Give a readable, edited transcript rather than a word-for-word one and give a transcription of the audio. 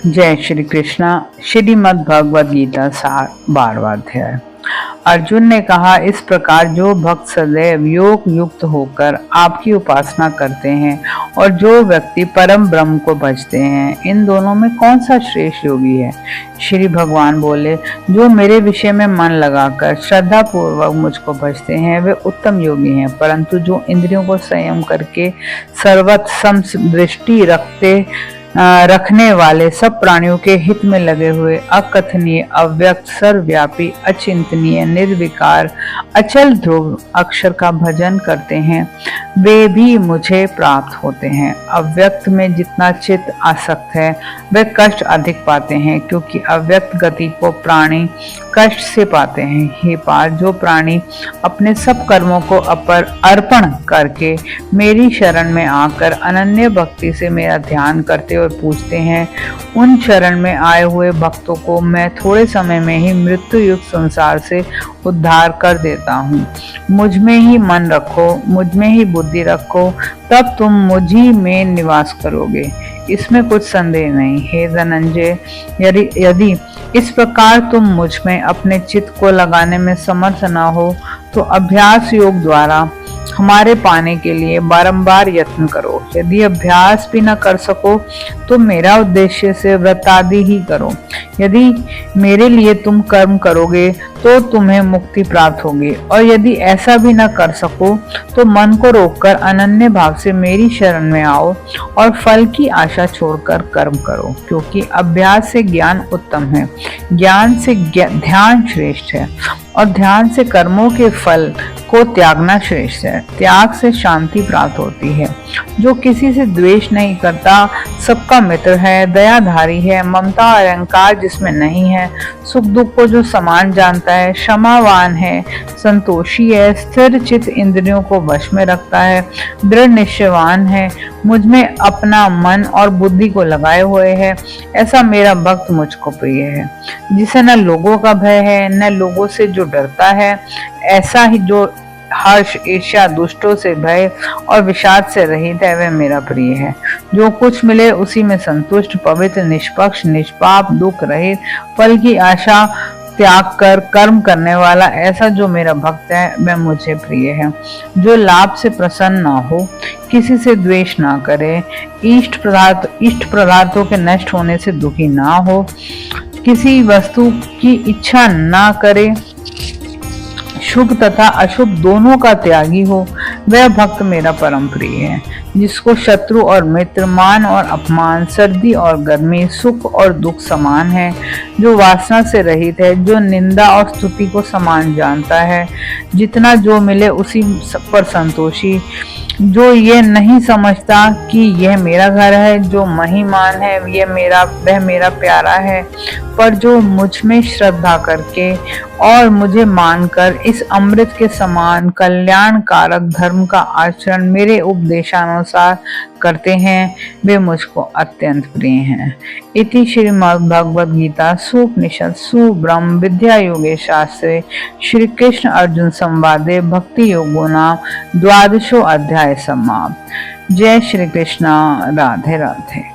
जय श्री कृष्णा। श्रीमद् भगवद गीता सार 12वां अध्याय। अर्जुन ने कहा, इस प्रकार जो भक्त सदैव योग युक्त होकर आपकी उपासना करते हैं और जो व्यक्ति परम ब्रह्म को भजते हैं, इन दोनों में कौन सा श्रेष्ठ योगी है? श्री भगवान बोले, जो मेरे विषय में मन लगाकर श्रद्धा पूर्वक मुझको भजते हैं वे उत्तम योगी हैं, परंतु जो इंद्रियों को संयम करके सर्वत्र समदृष्टि रखने वाले, सब प्राणियों के हित में लगे हुए, अकथनीय, अव्यक्त, सर्वव्यापी, अचिंतनीय, निर्विकार, अचल ध्रुव अक्षर का भजन करते हैं, वे भी मुझे प्राप्त होते हैं। अव्यक्त में जितना चित्त आसक्त है वे कष्ट अधिक पाते हैं, क्योंकि अव्यक्त गति को प्राणी कष्ट से पाते हैं। हे पार्थ, जो प्राणी अपने सब कर्मों को अर्पण करके मेरी शरण में आकर अनन्य भक्ति से मेरा ध्यान करते और पूछते हैं, उन शरण में आए हुए भक्तों को मैं थोड़े समय में ही मृत्यु युक्त संसार से उद्धार कर देता हूँ। मुझ में ही मन रखो, मुझ में ही बुद्धि रखो, तब तुम मुझ ही में निवास करोगे, इसमें कुछ संदेह नहीं। हे धनंजय, यदि इस प्रकार तुम मुझ में अपने चित्त को लगाने में समर्थ न हो तो अभ्यास योग द्वारा हमारे पाने के लिए बारंबार यत्न करो। यदि अभ्यास भी न कर सको तो मेरा उद्देश्य से व्रतादि ही करो। यदि मेरे लिए तुम कर्म करोगे तो तुम्हें मुक्ति प्राप्त होगी, और यदि ऐसा भी न कर सको तो मन को रोककर अनन्य भाव से मेरी शरण में आओ और फल की आशा छोड़कर कर्म करो, क्योंकि अभ्यास से ज्ञान उत्तम है, ज्ञान से ध्यान श्रेष्ठ है, और ध्यान से कर्मों के फल को त्यागना श्रेष्ठ है। त्याग से शांति प्राप्त होती है। जो किसी से द्वेष नहीं करता, सबका मित्र है, दयाधारी है, ममता और अहंकार जिसमें नहीं है, सुख दुख को जो समान जानता है, क्षमावान है, संतोषी है, स्थिर चित्त इंद्रियों को वश में रखता है, दृढ़ निश्चयवान है, मुझ में अपना मन और बुद्धि को लगाए हुए है, ऐसा मेरा भक्त मुझको प्रिय है। जिसे न लोगों का भय है न लोगों से जो डरता है, ऐसा ही जो हर्ष, ईर्ष्या, दुष्टों से भय और विषाद से रहित है, वह मेरा प्रिय है। जो कुछ मिले उसी में संतुष्ट, पवित्र, निष्पक्ष, निष्पाप, दुख रहित, फल की आशा त्याग कर कर्म करने वाला, ऐसा जो मेरा भक्त है वह मुझे प्रिय है। जो लाभ से प्रसन्न ना हो, किसी से द्वेष ना करे, इष्ट पदार्थों के नष्ट होने से दुखी ना हो, किसी वस्तु की इच्छा ना करे, शुभ तथा अशुभ दोनों का त्यागी हो, वह भक्त मेरा परम प्रिय है। जिसको शत्रु और मित्र, मान और अपमान, सर्दी और गर्मी, सुख और दुख समान है, जो वासना से रहित है, जो निंदा और स्तुति को समान जानता है, जितना जो मिले उसी पर संतोषी, जो ये नहीं समझता कि यह मेरा घर है, जो महिमान है वह मेरा प्यारा है, पर जो मुझ में श्रद्धा करके और मुझे मानकर इस अमृत के समान कल्याणकारक धर्म का आचरण मेरे उपदेशानुसार करते हैं, वे मुझको अत्यंत प्रिय हैं। इति श्रीमद् भगवद गीता सुपनिषद सुब्रह्म विद्या योगे शास्त्रे श्री कृष्ण अर्जुन संवादे भक्ति योगो नाम 12वां अध्याय समाप्त। जय श्री कृष्ण। राधे राधे।